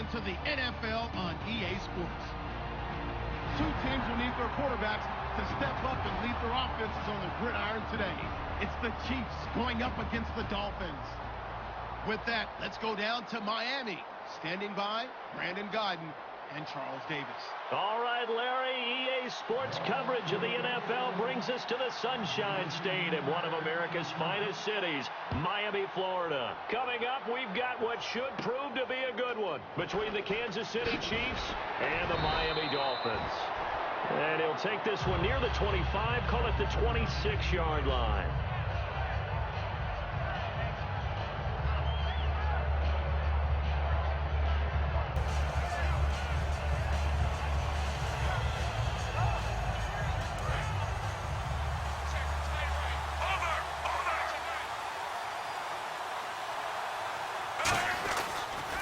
into the NFL on EA Sports. Two teams will need their quarterbacks to step up and lead their offenses on the gridiron today. It's the Chiefs going up against the Dolphins. With that, let's go down to Miami. Standing by, Brandon Godden and Charles Davis. All right, Larry, EA Sports coverage of the NFL brings us to the Sunshine State in one of America's finest cities, Miami, Florida. Coming up, we've got what should prove to be a good one between the Kansas City Chiefs and the Miami Dolphins. And he'll take this one near the 25, call it the 26-yard line.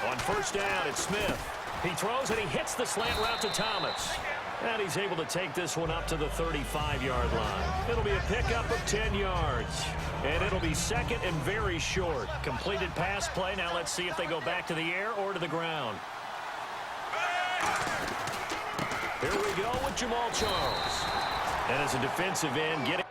On first down, it's Smith. He throws and he hits the slant route to Thomas. And he's able to take this one up to the 35-yard line. It'll be a pickup of 10 yards. And it'll be second and very short. Completed pass play. Now let's see if they go back to the air or to the ground. Here we go with Jamal Charles. And as a defensive end, getting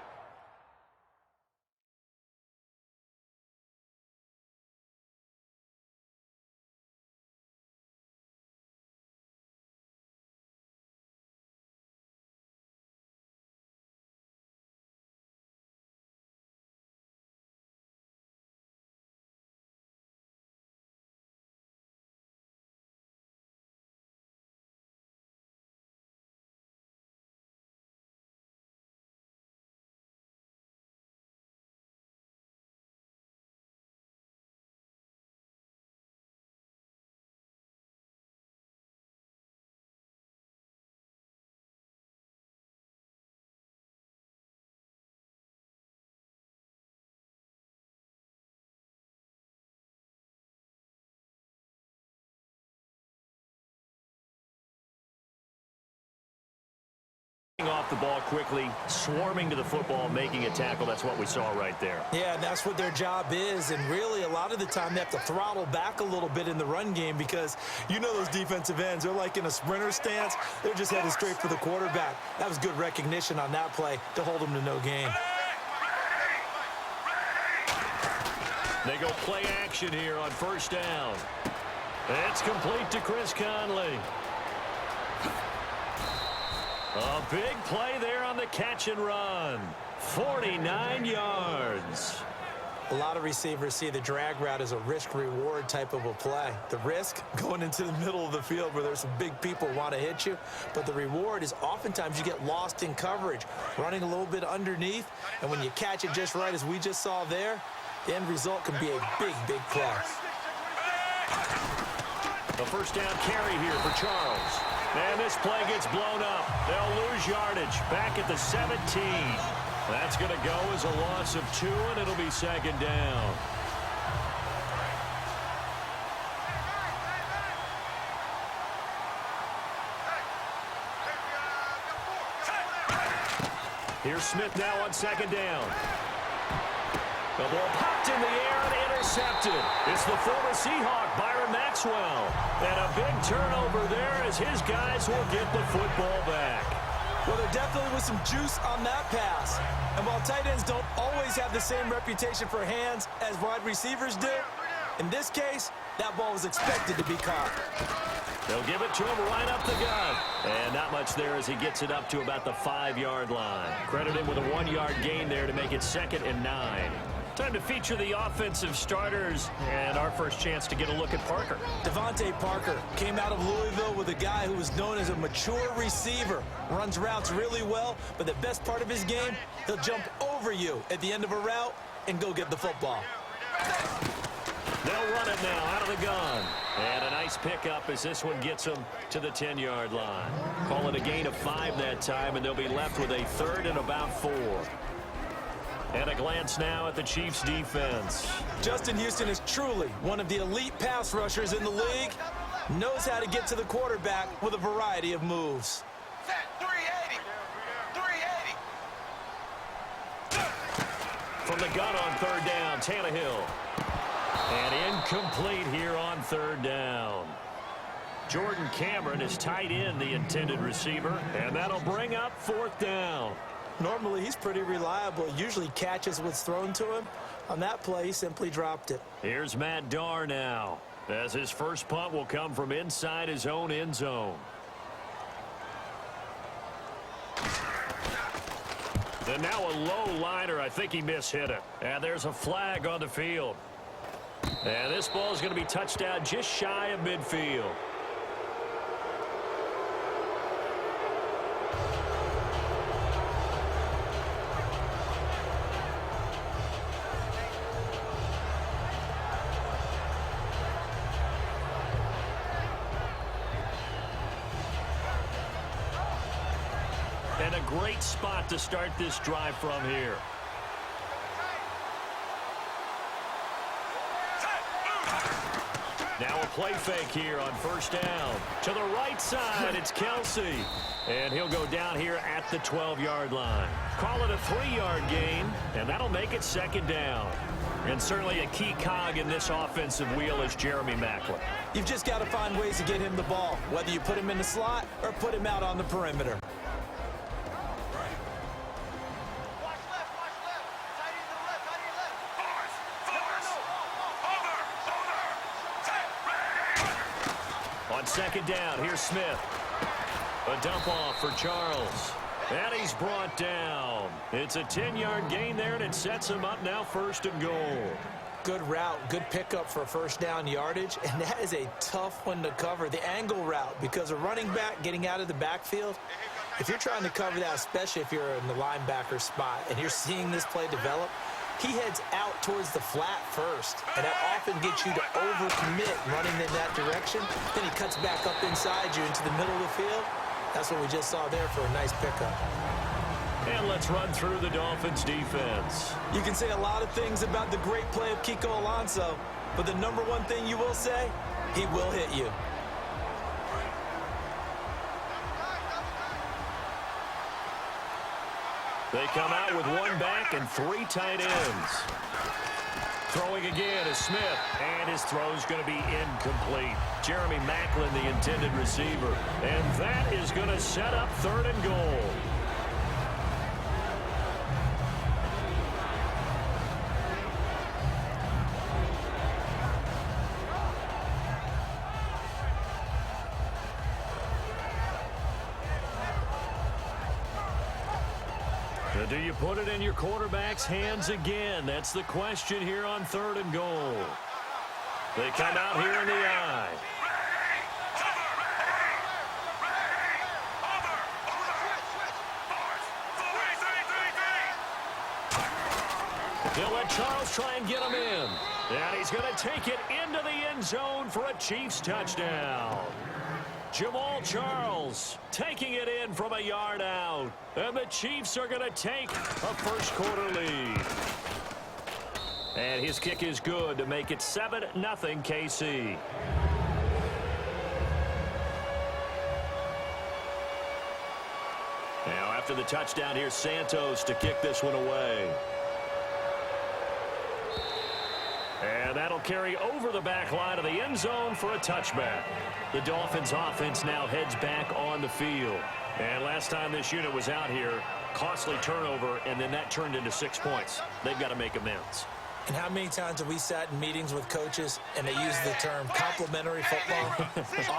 off the ball quickly, swarming to the football, making a tackle. That's what we saw right there. Yeah, and that's what their job is. And really, a lot of the time, they have to throttle back a little bit in the run game because you know those defensive ends, they're like in a sprinter stance. They're just headed straight for the quarterback. That was good recognition on that play to hold them to no gain. They go play action here on first down. It's complete to Chris Conley. A big play there on the catch and run. 49 yards. A lot of receivers see the drag route as a risk-reward type of a play. The risk, going into the middle of the field where there's some big people who want to hit you. But the reward is oftentimes you get lost in coverage, running a little bit underneath. And when you catch it just right, as we just saw there, the end result can be a big, big play. The first down carry here for Charles. And this play gets blown up. They'll lose yardage back at the 17. That's going to go as a loss of 2, and it'll be second down. Here's Smith now on second down. The ball popped in the air and intercepted. It's the former Seahawk, Byron Maxwell. And a big turnover there as his guys will get the football back. Well, there definitely was some juice on that pass. And while tight ends don't always have the same reputation for hands as wide receivers do, in this case, that ball was expected to be caught. They'll give it to him right up the gut. And not much there as he gets it up to about the 5-yard line. Credit him with a 1-yard gain there to make it 2nd and 9. Time to feature the offensive starters, and our first chance to get a look at Parker. Devontae Parker came out of Louisville with a guy who was known as a mature receiver. Runs routes really well, but the best part of his game, he'll jump over you at the end of a route and go get the football. They'll run it now out of the gun. And a nice pickup as this one gets them to the 10-yard line. Call it a gain of 5 that time, and they'll be left with a 3rd and about 4. And a glance now at the Chiefs' defense. Justin Houston is truly one of the elite pass rushers in the league. Knows how to get to the quarterback with a variety of moves. Set, 380. 380. From the gun on 3rd down, Tannehill. And incomplete here on 3rd down. Jordan Cameron is tight end, the intended receiver, and that'll bring up 4th down. Normally, he's pretty reliable. Usually catches what's thrown to him. On that play, he simply dropped it. Here's Matt Darr now, as his first punt will come from inside his own end zone. And now a low liner. I think he mishit it. And there's a flag on the field. And this ball is going to be touchdown just shy of midfield. And a great spot to start this drive from here. Now a play fake here on 1st down. To the right side, it's Kelsey. And he'll go down here at the 12-yard line. Call it a 3-yard gain, and that'll make it 2nd down. And certainly a key cog in this offensive wheel is Jeremy Maclin. You've just got to find ways to get him the ball, whether you put him in the slot or put him out on the perimeter. On 2nd down, here's Smith. A dump off for Charles. And he's brought down. It's a 10-yard gain there, and it sets him up now 1st and goal. Good route, good pickup for 1st down yardage, and that is a tough one to cover, the angle route, because a running back getting out of the backfield, if you're trying to cover that, especially if you're in the linebacker spot and you're seeing this play develop, he heads out towards the flat first, and that often gets you to overcommit running in that direction. Then he cuts back up inside you into the middle of the field. That's what we just saw there for a nice pickup. And let's run through the Dolphins defense. You can say a lot of things about the great play of Kiko Alonso, but the number one thing you will say, he will hit you. They come out with 1 back and 3 tight ends. Throwing again is Smith, and his throw's going to be incomplete. Jeremy Maclin, the intended receiver, and that is going to set up 3rd and goal. Do you put it in your quarterback's hands again? That's the question here on 3rd and goal. They come out here in the I. They'll let Charles try and get him in. And he's going to take it into the end zone for a Chiefs touchdown. Jamal Charles taking it in from a yard out. And the Chiefs are going to take a 1st quarter lead. And his kick is good to make it 7-0 KC. Now after the touchdown, here's Santos to kick this one away. And that'll carry over the back line of the end zone for a touchback. The Dolphins offense now heads back on the field. And last time this unit was out here, costly turnover, and then that turned into 6 points. They've got to make amends. And how many times have we sat in meetings with coaches and they use the term complementary football?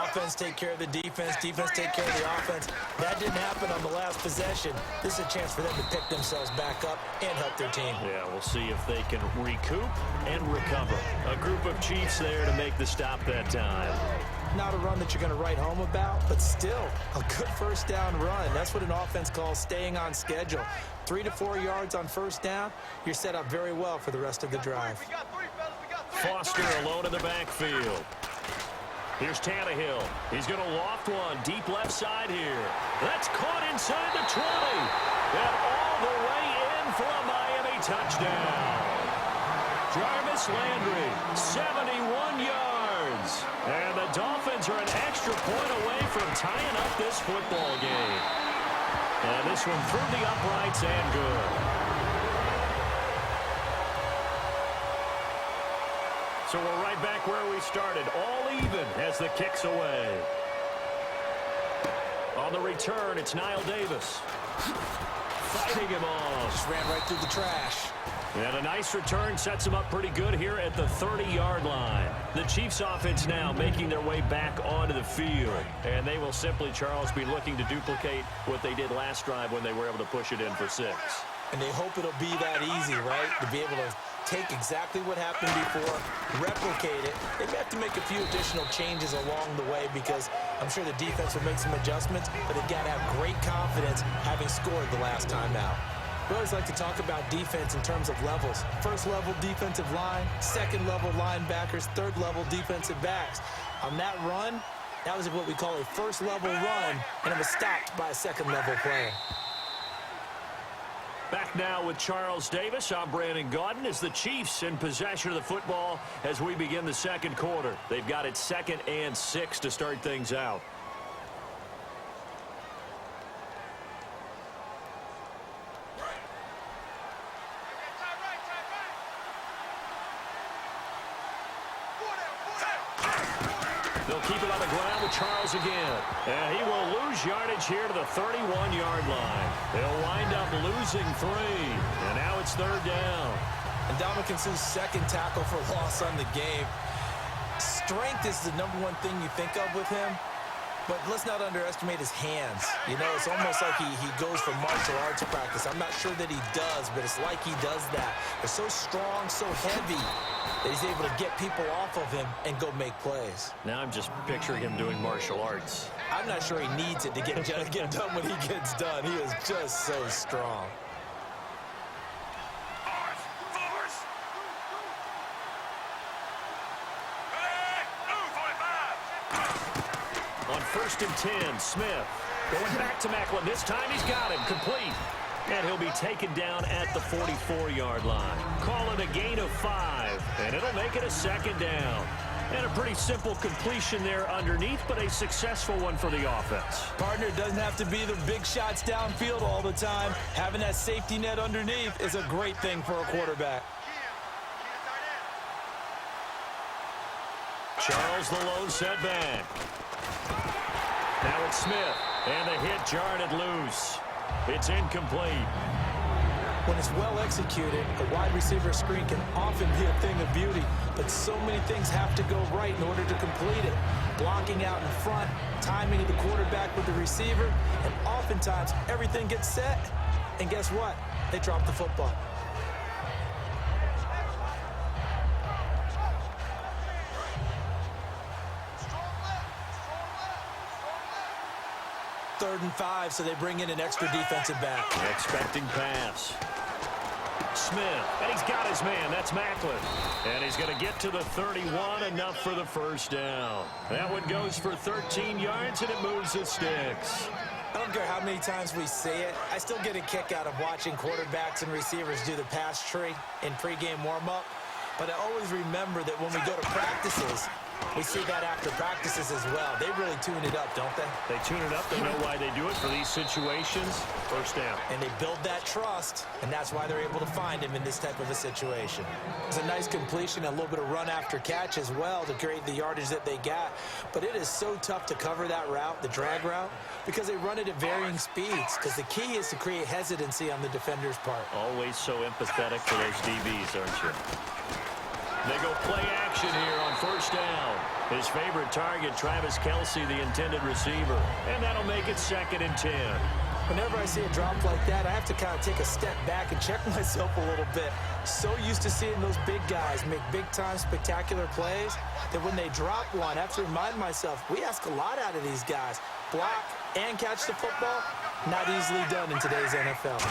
Offense take care of the defense, defense take care of the offense. That didn't happen on the last possession. This is a chance for them to pick themselves back up and help their team. Yeah, we'll see if they can recoup and recover. A group of Chiefs there to make the stop that time. Not a run that you're going to write home about, but still a good 1st down run. That's what an offense calls staying on schedule. 3 to 4 yards on 1st down, you're set up very well for the rest of the drive. Foster alone in the backfield. Here's Tannehill. He's going to loft one deep left side here. That's caught inside the 20. And all the way in for a Miami touchdown. Jarvis Landry, 71 yards. And the Dolphins are an extra point away from tying up this football game. And this one through the uprights and good. So we're right back where we started, all even as the kick's away. On the return, it's Niall Davis. Fighting him off. Just ran right through the trash. And a nice return sets them up pretty good here at the 30-yard line. The Chiefs offense now making their way back onto the field. And they will simply, Charles, be looking to duplicate what they did last drive when they were able to push it in for 6. And they hope it'll be that easy, right? To be able to take exactly what happened before, replicate it. They may have to make a few additional changes along the way because I'm sure the defense will make some adjustments, but they've got to have great confidence having scored the last time out. We always like to talk about defense in terms of levels. First level defensive line, second level linebackers, third level defensive backs. On that run, that was what we call a first level run, and it was stopped by a second level player. Back now with Charles Davis. I'm Brandon Gaudin as the Chiefs in possession of the football as we begin the second quarter. They've got it 2nd and 6 to start things out. They'll keep it on the ground with Charles again. And he will lose yardage here to the 31-yard line. They'll wind up losing 3. And now it's 3rd down. And Dominican Sue's second tackle for loss on the game. Strength is the #1 thing you think of with him. But let's not underestimate his hands. You know, it's almost like he goes for martial arts practice. I'm not sure that he does, but it's like he does that. They're so strong, so heavy, that he's able to get people off of him and go make plays. Now I'm just picturing him doing martial arts. I'm not sure he needs it to get done when he gets done. He is just so strong. On 1st and 10, Smith going back to Macklin. This time he's got him complete. And he'll be taken down at the 44-yard line. Call it a gain of 5, and it'll make it a 2nd down. And a pretty simple completion there underneath, but a successful one for the offense. Partner, it doesn't have to be the big shots downfield all the time. Having that safety net underneath is a great thing for a quarterback. Charles the lone setback. Now it's Smith, and the hit jarred it loose. It's incomplete. When it's well executed, a wide receiver screen can often be a thing of beauty, but so many things have to go right in order to complete it. Blocking out in front, timing of the quarterback with the receiver, and oftentimes everything gets set, and guess what? They drop the football. Third and 5, so they bring in an extra defensive back. Expecting pass. Smith, and he's got his man. That's Macklin. And he's going to get to the 31, enough for the 1st down. That one goes for 13 yards, and it moves the sticks. I don't care how many times we say it. I still get a kick out of watching quarterbacks and receivers do the pass tree in pregame warm-up. But I always remember that when we go to practices, we see that after practices as well. They really tune it up, don't they? They tune it up. They know why they do it for these situations. 1st down. And they build that trust, and that's why they're able to find him in this type of a situation. It's a nice completion, a little bit of run after catch as well to create the yardage that they got. But it is so tough to cover that route, the drag route, because they run it at varying speeds. Because the key is to create hesitancy on the defender's part. Always so empathetic for those DBs, aren't you? They go play action here on 1st down. His favorite target, Travis Kelce, the intended receiver. And that'll make it 2nd and 10. Whenever I see a drop like that, I have to kind of take a step back and check myself a little bit. So used to seeing those big guys make big-time spectacular plays that when they drop one, I have to remind myself, we ask a lot out of these guys. Block and catch the football, not easily done in today's NFL.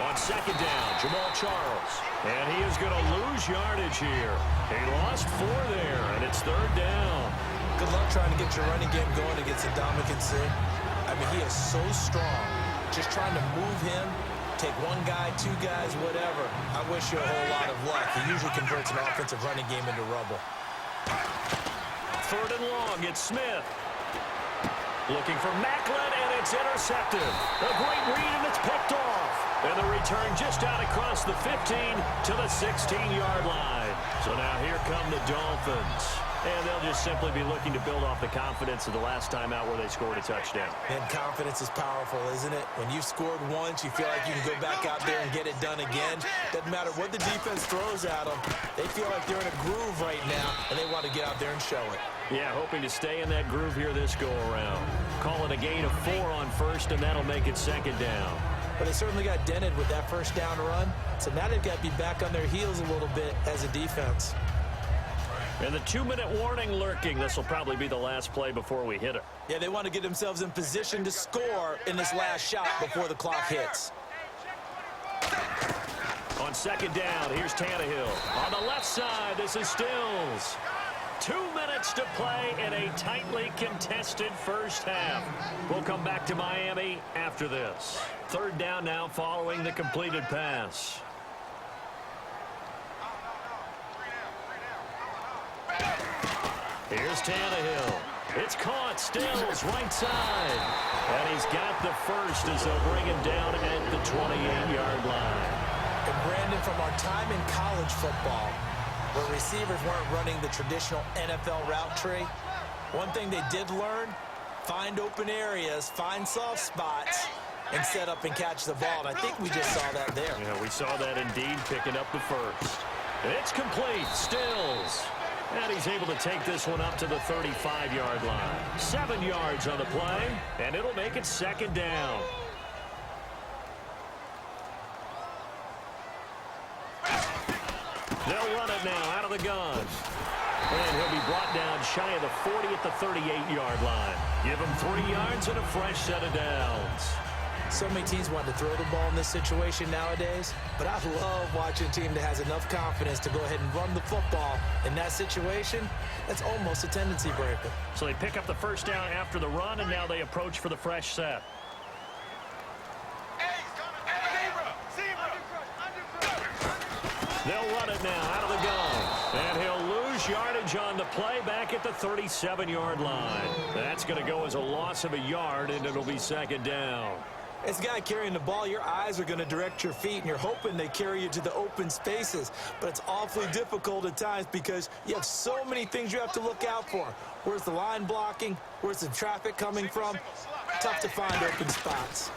On 2nd down, Jamal Charles. And he is going to lose yardage here. He lost 4 there, and it's 3rd down. Good luck trying to get your running game going against Dominican Sue. I mean, he is so strong. Just trying to move him, take one guy, 2 guys, whatever. I wish you a whole lot of luck. He usually converts an offensive running game into rubble. 3rd and long, it's Smith. Looking for Macklin, and it's intercepted. A great read, and it's picked off. And the return just out across the 15 to the 16-yard line. So now here come the Dolphins. And they'll just simply be looking to build off the confidence of the last time out where they scored a touchdown. And confidence is powerful, isn't it? When you've scored once, you feel like you can go back out there and get it done again. Doesn't matter what the defense throws at them. They feel like they're in a groove right now, and they want to get out there and show it. Yeah, hoping to stay in that groove here this go-around. Call it a gain of 4 on first, and that'll make it second down. But they certainly got dented with that first down run, so now they've got to be back on their heels a little bit as a defense. And the 2-minute warning lurking. This will probably be the last play before we hit it. Yeah, they want to get themselves in position to score in this last shot before the clock hits. On second down, here's Tannehill. On the left side, this is Stills. 2 minutes to play in a tightly contested first half. We'll come back to Miami after this. Third down now following the completed pass. Here's Tannehill. It's caught. Stills right side. And he's got the first as they'll bring him down at the 28-yard line. And Brandon, from our time in college football, where receivers weren't running the traditional NFL route tree, one thing they did learn, find open areas, find soft spots, and set up and catch the ball. And I think we just saw that there. Yeah, we saw that indeed, picking up the first. It's complete. Stills. And he's able to take this one up to the 35-yard line. 7 yards on the play, and it'll make it second down. They'll run it now out of the gun. And he'll be brought down shy of the 40 at the 38-yard line. Give him 3 yards and a fresh set of downs. So many teams want to throw the ball in this situation nowadays, but I love watching a team that has enough confidence to go ahead and run the football. In that situation, that's almost a tendency breaker. So they pick up the first down after the run, and now they approach for the fresh set. They'll run it now out of the gun. And he'll lose yardage on the play back at the 37-yard line. That's going to go as a loss of a yard, and it'll be second down. As a guy carrying the ball, your eyes are going to direct your feet, and you're hoping they carry you to the open spaces. But it's awfully difficult at times because you have so many things you have to look out for. Where's the line blocking? Where's the traffic coming from? Tough to find open spots.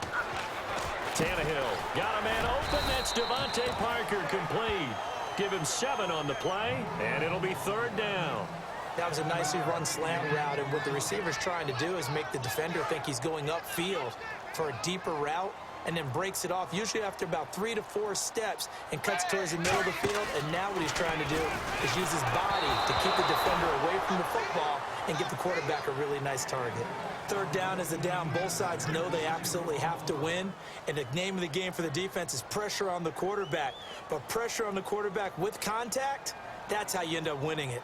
Tannehill got a man open. That's Devontae Parker complete. Give him 7 on the play, and it'll be third down. That was a nicely run slant route, and what the receiver's trying to do is make the defender think he's going upfield for a deeper route, and then breaks it off, usually after about 3 to 4 steps, and cuts towards the middle of the field. And now what he's trying to do is use his body to keep the defender away from the football and give the quarterback a really nice target. Third down is a down. Both sides know they absolutely have to win, and the name of the game for the defense is pressure on the quarterback. But pressure on the quarterback with contact, that's how you end up winning it.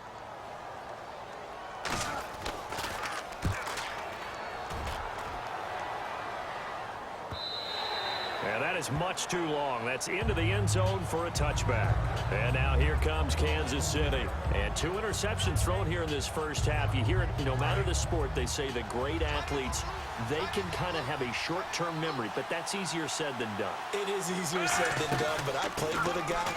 And that is much too long. That's into the end zone for a touchback. And now here comes Kansas City. And 2 interceptions thrown here in this first half. You hear it, no matter the sport, they say the great athletes, they can kind of have a short-term memory, but that's easier said than done. It is easier said than done, but I played with a guy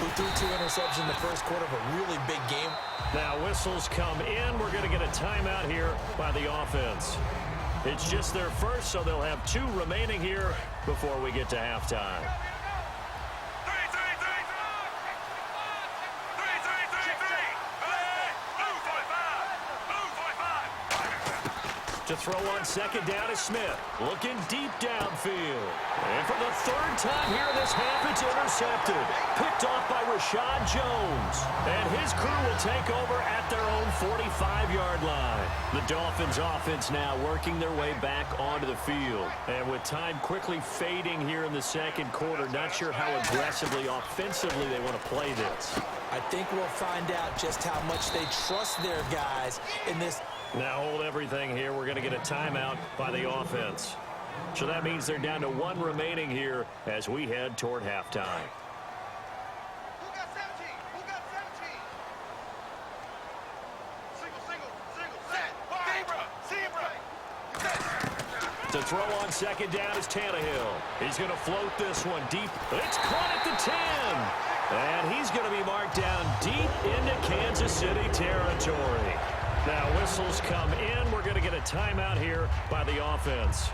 who threw 2 interceptions in the first quarter of a really big game. Now whistles come in. We're going to get a timeout here by the offense. It's just their first, so they'll have 2 remaining here before we get to halftime. To throw on second down is Smith. Looking deep downfield. And for the 3rd time here this half, it's intercepted. Picked off by Rashad Jones. And his crew will take over at their own 45-yard line. The Dolphins offense now working their way back onto the field. And with time quickly fading here in the second quarter, not sure how aggressively, offensively they want to play this. I think we'll find out just how much they trust their guys in this. Now hold everything here. We're going to get a timeout by the offense. So that means they're down to 1 remaining here as we head toward halftime. Who got 17? Who got 17? Single, set. Zebra. To throw on second down is Tannehill. He's going to float this one deep. It's caught at the 10. And he's going to be marked down deep into Kansas City territory. Now whistles come in. We're going to get a timeout here by the offense.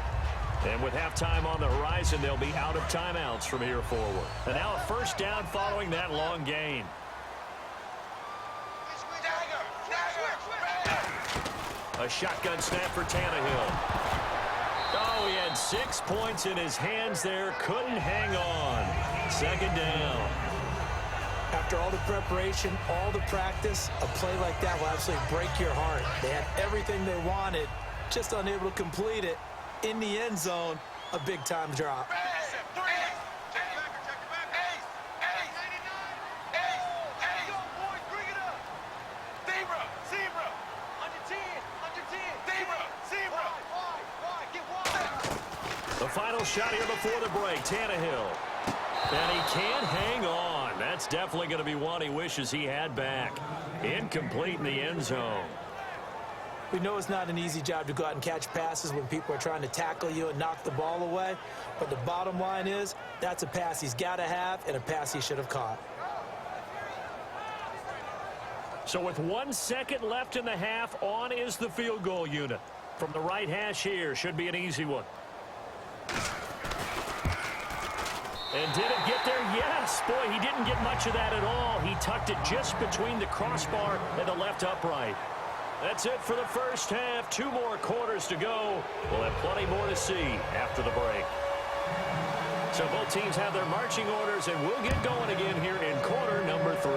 And with halftime on the horizon, they'll be out of timeouts from here forward. And now a first down following that long gain. A shotgun snap for Tannehill. Oh, he had 6 points in his hands there. Couldn't hang on. Second down. After all the preparation, all the practice, a play like that will absolutely break your heart. They had everything they wanted, just unable to complete it. In the end zone, a big-time drop. The final shot here before the break, Tannehill. And he can't hang on. That's definitely going to be one he wishes he had back. Incomplete in the end zone. We know it's not an easy job to go out and catch passes when people are trying to tackle you and knock the ball away. But the bottom line is, that's a pass he's got to have and a pass he should have caught. So with 1 second left in the half, on is the field goal unit. From the right hash here, should be an easy one. And did it get there? Yes. Boy, he didn't get much of that at all. He tucked it just between the crossbar and the left upright. That's it for the first half. 2 more quarters to go. We'll have plenty more to see after the break. So both teams have their marching orders, and we'll get going again here in quarter number 3.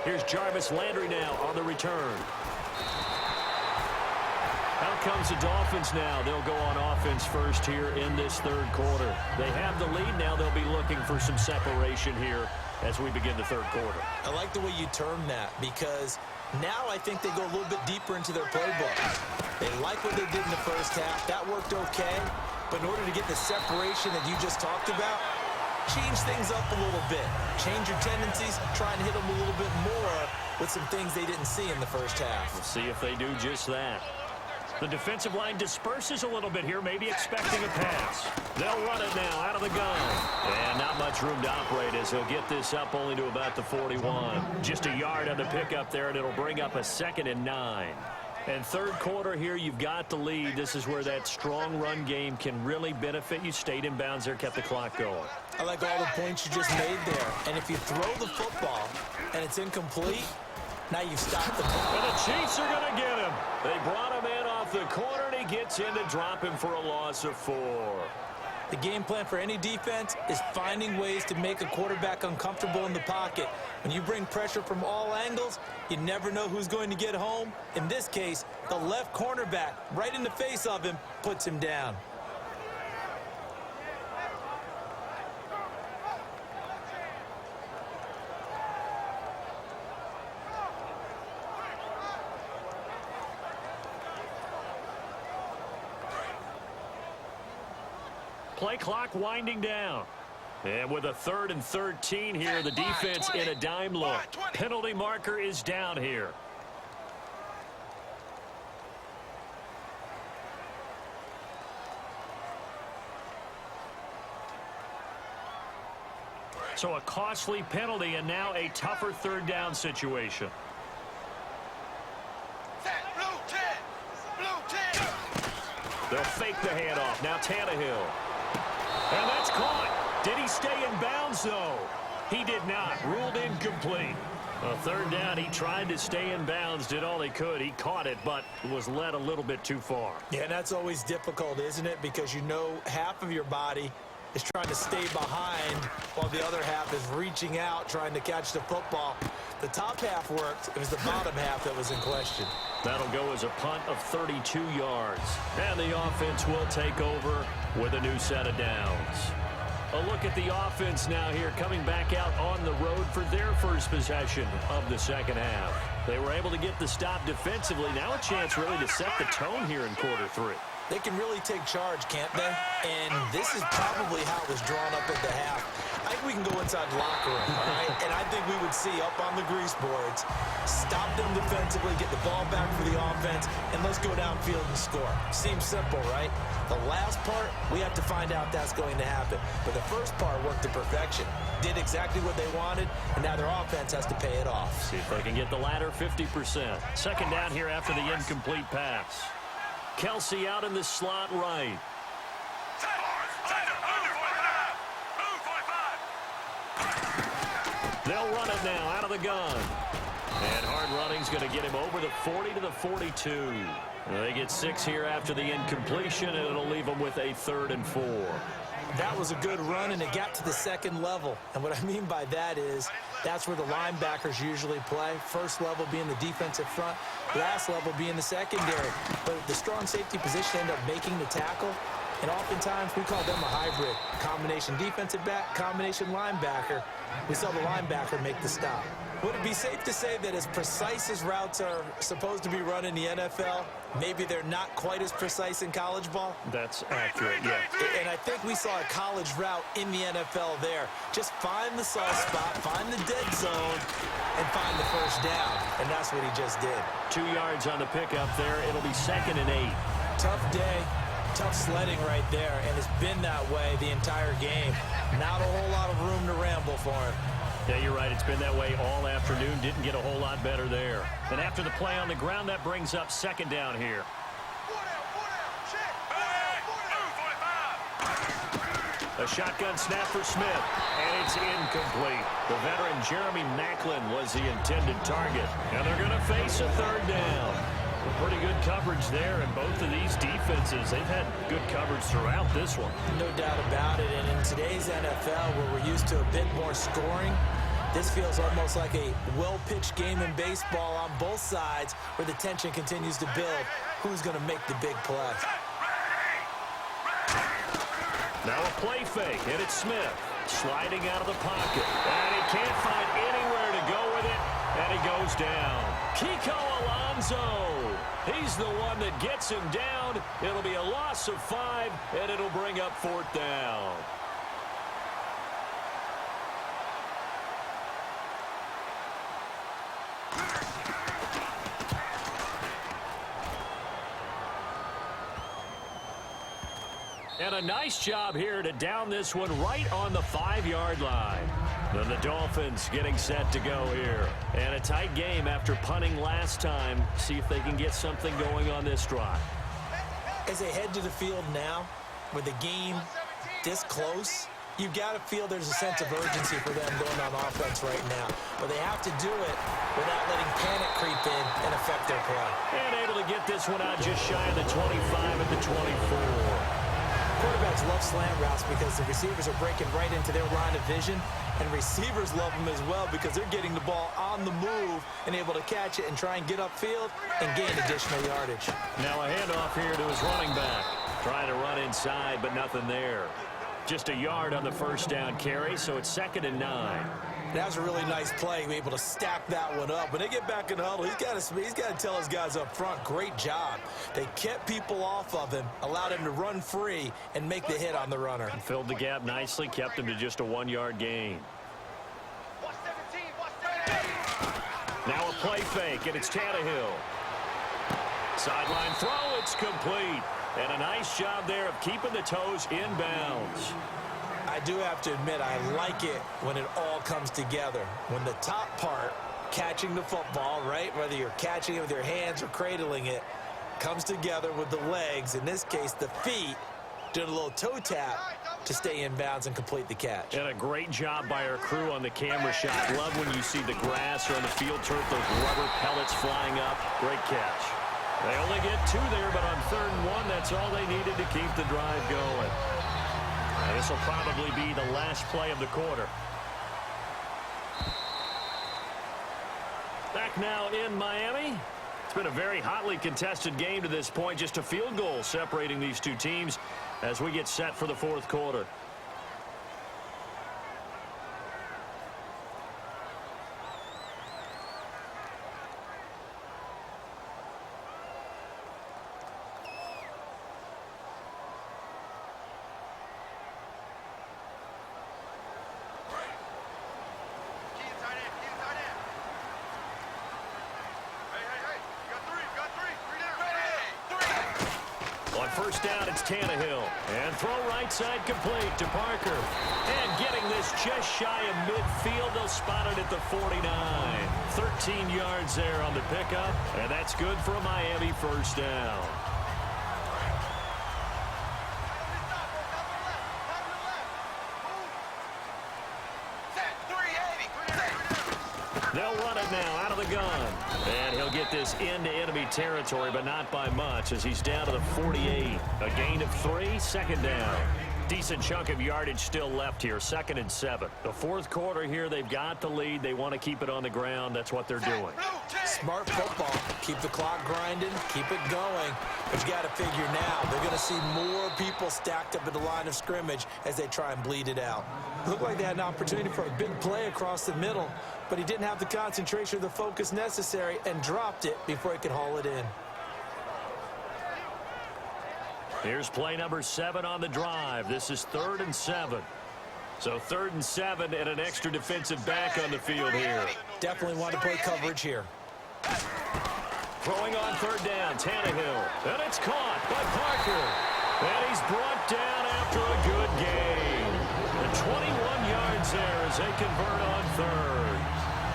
Here's Jarvis Landry now on the return. Out comes the Dolphins now. They'll go on offense first here in this third quarter. They have the lead. Now they'll be looking for some separation here as we begin the third quarter. I like the way you term that, because now I think they go a little bit deeper into their playbook. They like what they did in the first half. That worked okay. But in order to get the separation that you just talked about, change things up a little bit. Change your tendencies. Try and hit them a little bit more with some things they didn't see in the first half. We'll see if they do just that. The defensive line disperses a little bit here, maybe expecting a pass. They'll run it now out of the gun. And not much room to operate as he'll get this up only to about the 41. Just a yard on the pickup there, and it'll bring up a 2nd and 9. And third quarter here, you've got the lead. This is where that strong run game can really benefit you. Stayed in bounds there, kept the clock going. I like all the points you just made there. And if you throw the football and it's incomplete, now you've stopped the ball. And the Chiefs are going to get him. They brought him in off the corner, and he gets in to drop him for a loss of 4. The game plan for any defense is finding ways to make a quarterback uncomfortable in the pocket. When you bring pressure from all angles, you never know who's going to get home. In this case, the left cornerback, right in the face of him, puts him down. Play clock winding down. And with a 3rd and 13 here, the defense in a dime look. Penalty marker is down here. So a costly penalty and now a tougher 3rd down situation. They'll fake the handoff. Now Tannehill. And that's caught. Did he stay in bounds, though? He did not. Ruled incomplete. A 3rd down, he tried to stay in bounds, did all he could. He caught it, but was led a little bit too far. Yeah, that's always difficult, isn't it? Because you know half of your body is trying to stay behind while the other half is reaching out, trying to catch the football. The top half worked. It was the bottom half that was in question. That'll go as a punt of 32 yards. And the offense will take over with a new set of downs. A look at the offense now here, coming back out on the road for their first possession of the second half. They were able to get the stop defensively. Now a chance really to set the tone here in quarter 3. They can really take charge, can't they? And this is probably how it was drawn up at the half. I think we can go inside the locker room, all right? And I think we would see up on the grease boards, stop them defensively, get the ball back for the offense, and let's go downfield and score. Seems simple, right? The last part, we have to find out that's going to happen. But the first part worked to perfection. Did exactly what they wanted, and now their offense has to pay it off. See if they can get the latter 50%. Second down here after the incomplete pass. Kelsey out in the slot right. They'll run it now out of the gun. And hard running's going to get him over the 40 to the 42. They get 6 here after the incompletion, and it'll leave them with a 3rd and 4. That was a good run, and it got to the second level. And what I mean by that is that's where the linebackers usually play. First level being the defensive front, last level being the secondary. But the strong safety position ended up making the tackle. And oftentimes we call them a hybrid. Combination defensive back, combination linebacker. We saw the linebacker make the stop. Would it be safe to say that as precise as routes are supposed to be run in the NFL, maybe they're not quite as precise in college ball? That's accurate, yeah. And I think we saw a college route in the NFL there. Just find the soft spot, find the dead zone, and find the first down. And that's what he just did. 2 yards on the pickup there. It'll be 2nd and 8. Tough day. Tough sledding right there, and it's been that way the entire game. Not a whole lot of room to ramble for him. Yeah, you're right. It's been that way all afternoon. Didn't get a whole lot better there. And after the play on the ground, that brings up 2nd down here. A shotgun snap for Smith, and it's incomplete. The veteran Jeremy Maclin was the intended target. And they're going to face a 3rd down. Pretty good coverage there, and both of these defenses, they've had good coverage throughout this one. No doubt about it, and in today's NFL, where we're used to a bit more scoring, this feels almost like a well-pitched game in baseball on both sides, where the tension continues to build. Who's going to make the big play? Now a play fake, and it's Smith sliding out of the pocket, and he can't find anywhere to go with it, and he goes down. Kiko Alonso, he's the one that gets him down. It'll be a loss of 5, and it'll bring up 4th down. And a nice job here to down this one right on the 5-yard line. Then the Dolphins getting set to go here. And a tight game after punting last time. See if they can get something going on this drive. As they head to the field now, with the game this close, you've got to feel there's a sense of urgency for them going on offense right now. But they have to do it without letting panic creep in and affect their play. And able to get this one out just shy of the 25 at the 24. Quarterbacks love slant routes because the receivers are breaking right into their line of vision, and receivers love them as well because they're getting the ball on the move and able to catch it and try and get upfield and gain additional yardage. Now a handoff here to his running back. Trying to run inside, but nothing there. Just a yard on the first down carry, so it's 2nd and 9. That was a really nice play, able to stack that one up. When they get back in the huddle, he's got to tell his guys up front, great job. They kept people off of him, allowed him to run free and make the hit on the runner. And filled the gap nicely, kept him to just a 1-yard gain. Now a play fake, and it's Tannehill. Sideline throw, it's complete. And a nice job there of keeping the toes in bounds. I do have to admit, I like it when it all comes together. When the top part, catching the football, right, whether you're catching it with your hands or cradling it, comes together with the legs, in this case the feet, doing a little toe tap to stay in bounds and complete the catch. And a great job by our crew on the camera shot. Love when you see the grass or on the field turf, those rubber pellets flying up. Great catch. They only get 2 there, but on 3rd and 1, that's all they needed to keep the drive going. And this will probably be the last play of the quarter. Back now in Miami. It's been a very hotly contested game to this point. Just a field goal separating these two teams as we get set for the 4th quarter. first down, it's Tannehill. And throw right side complete to Parker. And getting this just shy of midfield, they'll spot it at the 49. 13 yards there on the pickup, and that's good for a Miami first down. They'll run it now out of the gun. And he'll get this into enemy territory, but not by much as he's down to the 48. A gain of 3, second down. Decent chunk of yardage still left here, 2nd and 7. The fourth quarter here, they've got the lead. They want to keep it on the ground. That's what they're doing. Smart football. Keep the clock grinding. Keep it going. But you got to figure now, they're going to see more people stacked up at the line of scrimmage as they try and bleed it out. Looked like they had an opportunity for a big play across the middle, but he didn't have the concentration or the focus necessary and dropped it before he could haul it in. Here's play number 7 on the drive. This is 3rd and 7. So 3rd and 7 and an extra defensive back on the field here. Definitely want to play coverage here. Throwing on 3rd down, Tannehill. And it's caught by Parker. And he's brought down after a good gain. The 21 yards there as they convert on 3rd.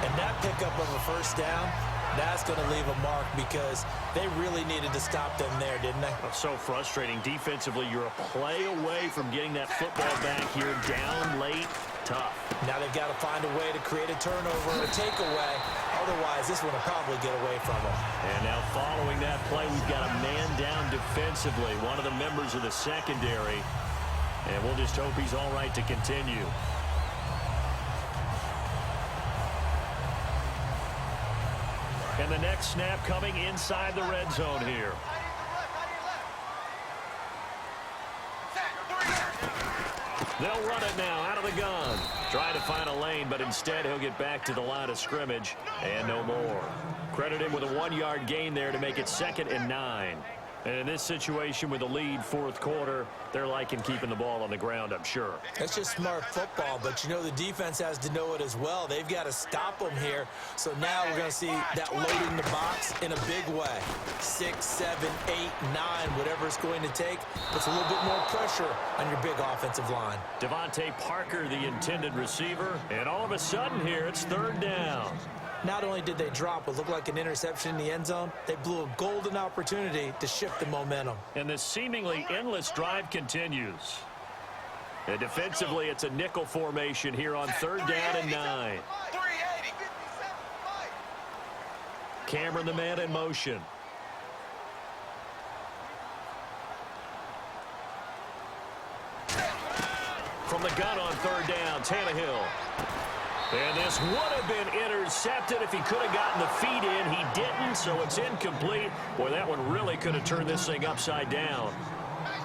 And that pickup of a first down, that's going to leave a mark because they really needed to stop them there, didn't they? So frustrating. Defensively, you're a play away from getting that football back here down late. Tough. Now they've got to find a way to create a turnover or a takeaway. Otherwise, this one will probably get away from them. And now following that play, we've got a man down defensively, one of the members of the secondary. And we'll just hope he's all right to continue. And the next snap coming inside the red zone here. They'll run it now out of the gun. Trying to find a lane, but instead he'll get back to the line of scrimmage and no more. Credit him with a 1-yard gain there to make it 2nd and 9. And in this situation with the lead, fourth quarter, they're liking keeping the ball on the ground, I'm sure. That's just smart football, but you know the defense has to know it as well. They've got to stop them here. So now we're going to see that loading the box in a big way. 6, 7, 8, 9, whatever it's going to take. Puts a little bit more pressure on your big offensive line. Devontae Parker, the intended receiver. And all of a sudden here, it's 3rd down. Not only did they drop what looked like an interception in the end zone, they blew a golden opportunity to shift the momentum. And this seemingly endless drive continues. And defensively, it's a nickel formation here on 3rd down and 9. Cameron, the man in motion. From the gun on 3rd down, Tannehill. And this would have been intercepted if he could have gotten the feet in. He didn't, so it's incomplete. Boy, that one really could have turned this thing upside down.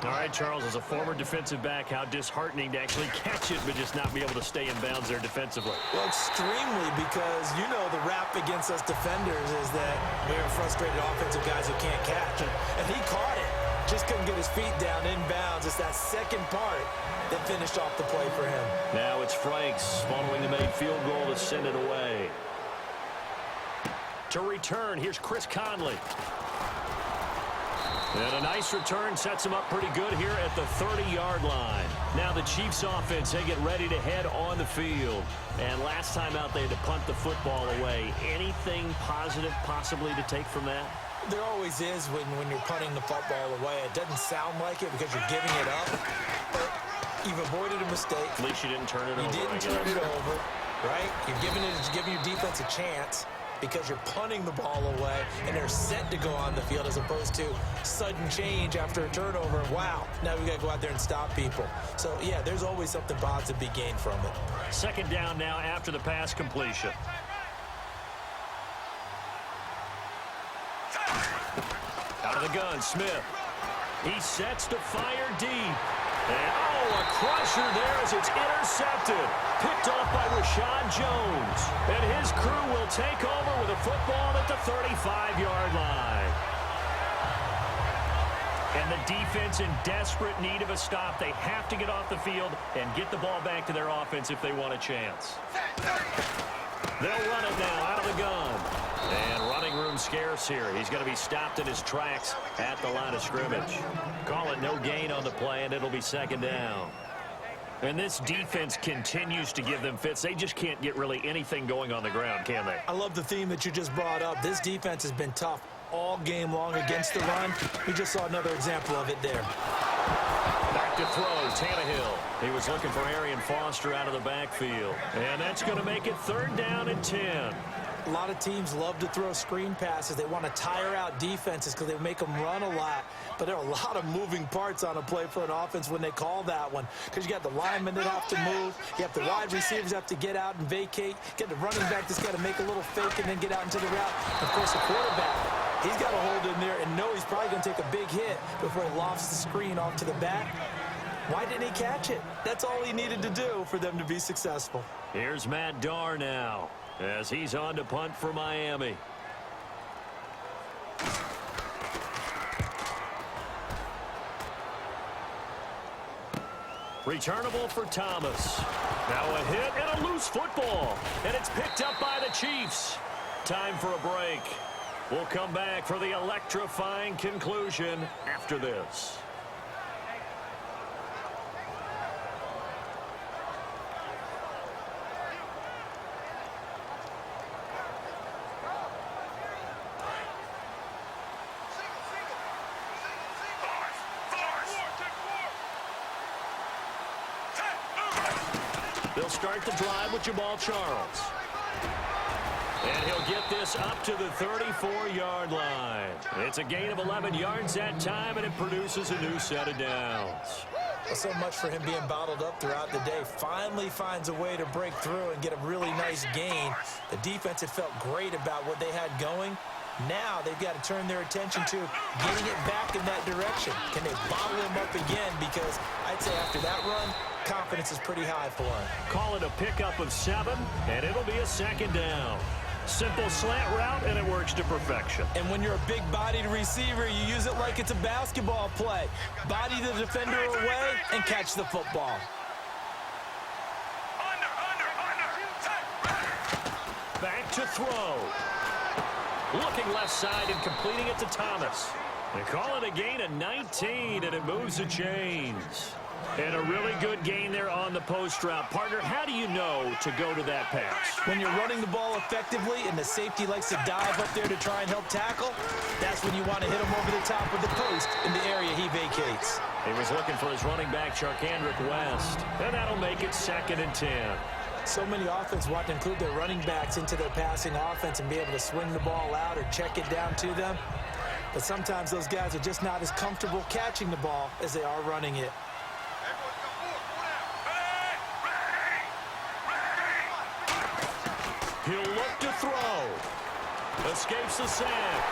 All right, Charles, as a former defensive back, how disheartening to actually catch it but just not be able to stay in bounds there defensively. Well, extremely, because you know the rap against us defenders is that we are frustrated offensive guys who can't catch it. And he caught it. Just couldn't get his feet down in bounds. It's that second part that finished off the play for him. Now it's Franks following the made field goal to send it away. To return, here's Chris Conley. And a nice return sets him up pretty good here at the 30-yard line. Now the Chiefs offense, they get ready to head on the field. And last time out, they had to punt the football away. Anything positive possibly to take from that? There always is when you're punting the football away. It doesn't sound like it because you're giving it up, but you've avoided a mistake. At least you didn't turn it over. You didn't turn it over, right? You're giving your defense a chance because you're punting the ball away, and they're set to go on the field as opposed to sudden change after a turnover. Wow, now we got to go out there and stop people. So, yeah, there's always something positive to be gained from it. 2nd down now after the pass completion. Out of the gun, Smith. He sets to fire deep. And, a crusher there as it's intercepted. Picked off by Rashad Jones. And his crew will take over with a football at the 35-yard line. And the defense in desperate need of a stop. They have to get off the field and get the ball back to their offense if they want a chance. They'll run it now out of the gun. And running room scarce here. He's going to be stopped in his tracks at the line of scrimmage. Call it no gain on the play, and it'll be second down. And this defense continues to give them fits. They just can't get really anything going on the ground, can they? I love the theme that you just brought up. This defense has been tough all game long against the run. We just saw another example of it there. Back to throw, Tannehill. He was looking for Arian Foster out of the backfield. And that's going to make it third down and 10. A lot of teams love to throw screen passes. They want to tire out defenses because they make them run a lot. But there are a lot of moving parts on a play for an offense when they call that one. Because you got the linemen that have to move. You have the wide receivers have to get out and vacate. You got the running back that's got to make a little fake and then get out into the route. Of course, the quarterback, he's got to hold in there and know he's probably going to take a big hit before he lofts the screen off to the back. Why didn't he catch it? That's all he needed to do for them to be successful. Here's Matt Darr now as he's on to punt for Miami. Returnable for Thomas. Now a hit and a loose football. And it's picked up by the Chiefs. Time for a break. We'll come back for the electrifying conclusion after this. They'll start the drive with Jamal Charles. And he'll get this up to the 34-yard line. It's a gain of 11 yards that time, and it produces a new set of downs. Well, so much for him being bottled up throughout the day. Finally finds a way to break through and get a really nice gain. The defense had felt great about what they had going. Now they've got to turn their attention to getting it back in that direction. Can they bottle him up again? Because I'd say after that run, confidence is pretty high for him. Call it a pickup of 7, and it'll be a second down. Simple slant route, and it works to perfection. And when you're a big-bodied receiver, you use it like it's a basketball play. Body the defender away and catch the football. Back to throw. Looking left side and completing it to Thomas. They call it a gain of 19, and it moves the chains. And a really good gain there on the post route. Partner, how do you know to go to that pass? When you're running the ball effectively and the safety likes to dive up there to try and help tackle, that's when you want to hit him over the top of the post in the area he vacates. He was looking for his running back, Charkandrick West. And that'll make it second and 10. So many offenses want to include their running backs into their passing offense and be able to swing the ball out or check it down to them. But sometimes those guys are just not as comfortable catching the ball as they are running it. He'll look to throw. Escapes the sack.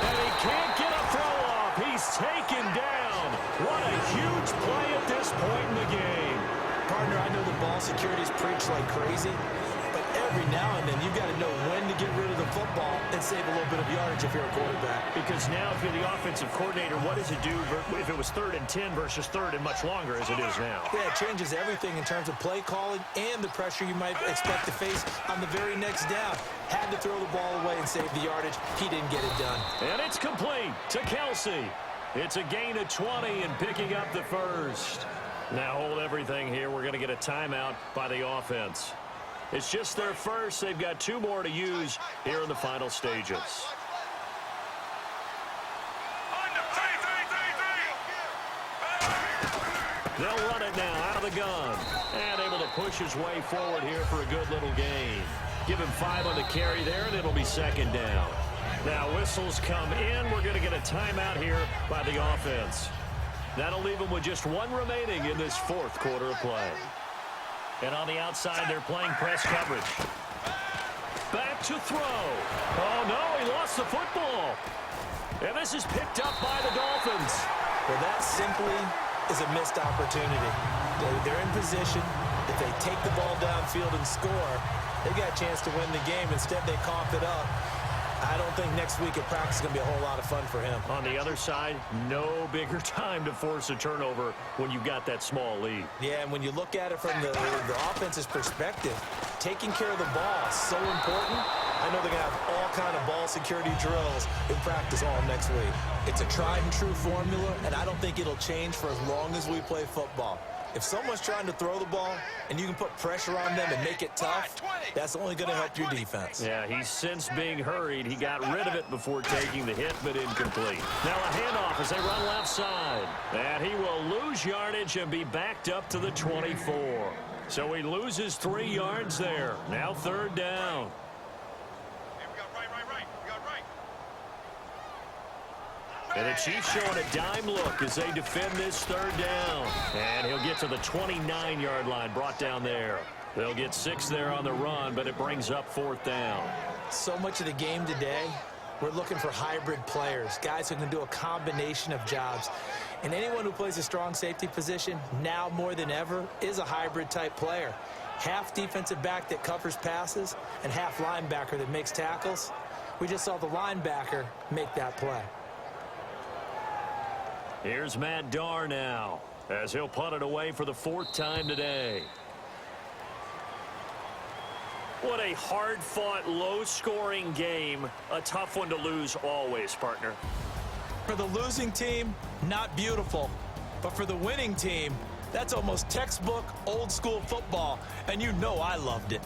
And he can't get a throw off. He's taken down. What a huge play at this point in the game. Partner, I know the ball security is preached like crazy, but every now and then you've got to know when to get rid of the football and save a little bit of yardage if you're a quarterback. Because now if you're the offensive coordinator, what does it do if it was 3rd and 10 versus 3rd and much longer as it is now? Yeah, it changes everything in terms of play calling and the pressure you might expect to face on the very next down. Had to throw the ball away and save the yardage. He didn't get it done. And it's complete to Kelsey. It's a gain of 20 and picking up the first. Now hold everything here. We're going to get a timeout by the offense. It's just their first. They've got 2 more to use here in the final stages. They'll run it now out of the gun. And able to push his way forward here for a good little gain. Give him 5 on the carry there, and it'll be second down. Now whistles come in. We're going to get a timeout here by the offense. That'll leave them with just 1 remaining in this 4th quarter of play. And on the outside, they're playing press coverage. Back to throw. Oh, no, he lost the football. And this is picked up by the Dolphins. Well, that simply is a missed opportunity. They're in position. If they take the ball downfield and score, they got a chance to win the game. Instead, they cough it up. I don't think next week at practice is going to be a whole lot of fun for him. On the other side, no bigger time to force a turnover when you've got that small lead. Yeah, and when you look at it from the offense's perspective, taking care of the ball is so important. I know they're going to have all kind of ball security drills in practice all next week. It's a tried and true formula, and I don't think it'll change for as long as we play football. If someone's trying to throw the ball and you can put pressure on them and make it tough, that's only going to help your defense. Yeah, he's since being hurried. He got rid of it before taking the hit, but incomplete. Now a handoff as they run left side. And he will lose yardage and be backed up to the 24. So he loses 3 yards there. Now 3rd down. And the Chiefs showing a dime look as they defend this 3rd down. And he'll get to the 29-yard line, brought down there. They'll get 6 there on the run, but it brings up 4th down. So much of the game today, we're looking for hybrid players, guys who can do a combination of jobs. And anyone who plays a strong safety position, now more than ever, is a hybrid-type player. Half defensive back that covers passes and half linebacker that makes tackles. We just saw the linebacker make that play. Here's Matt Darr now, as he'll punt it away for the 4th time today. What a hard-fought, low-scoring game. A tough one to lose always, partner. For the losing team, not beautiful. But for the winning team, that's almost textbook, old-school football. And you know I loved it.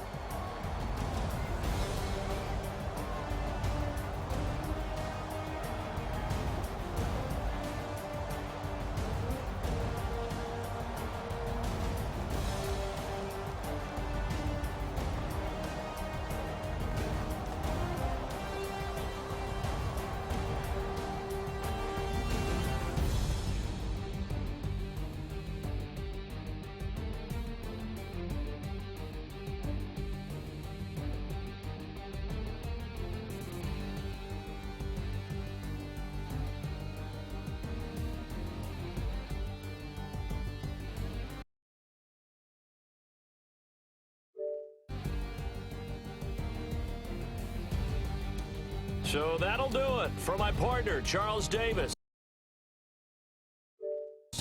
So that'll do it for my partner, Charles Davis.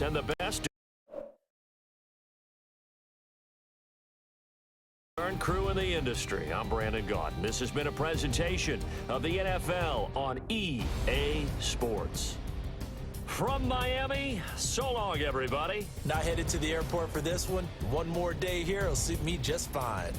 And the best crew in the industry. I'm Brandon Gaudin. This has been a presentation of the NFL on EA Sports. From Miami, so long, everybody. Not headed to the airport for this one. One more day here will suit me just fine.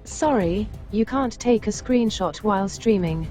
Sorry, you can't take a screenshot while streaming.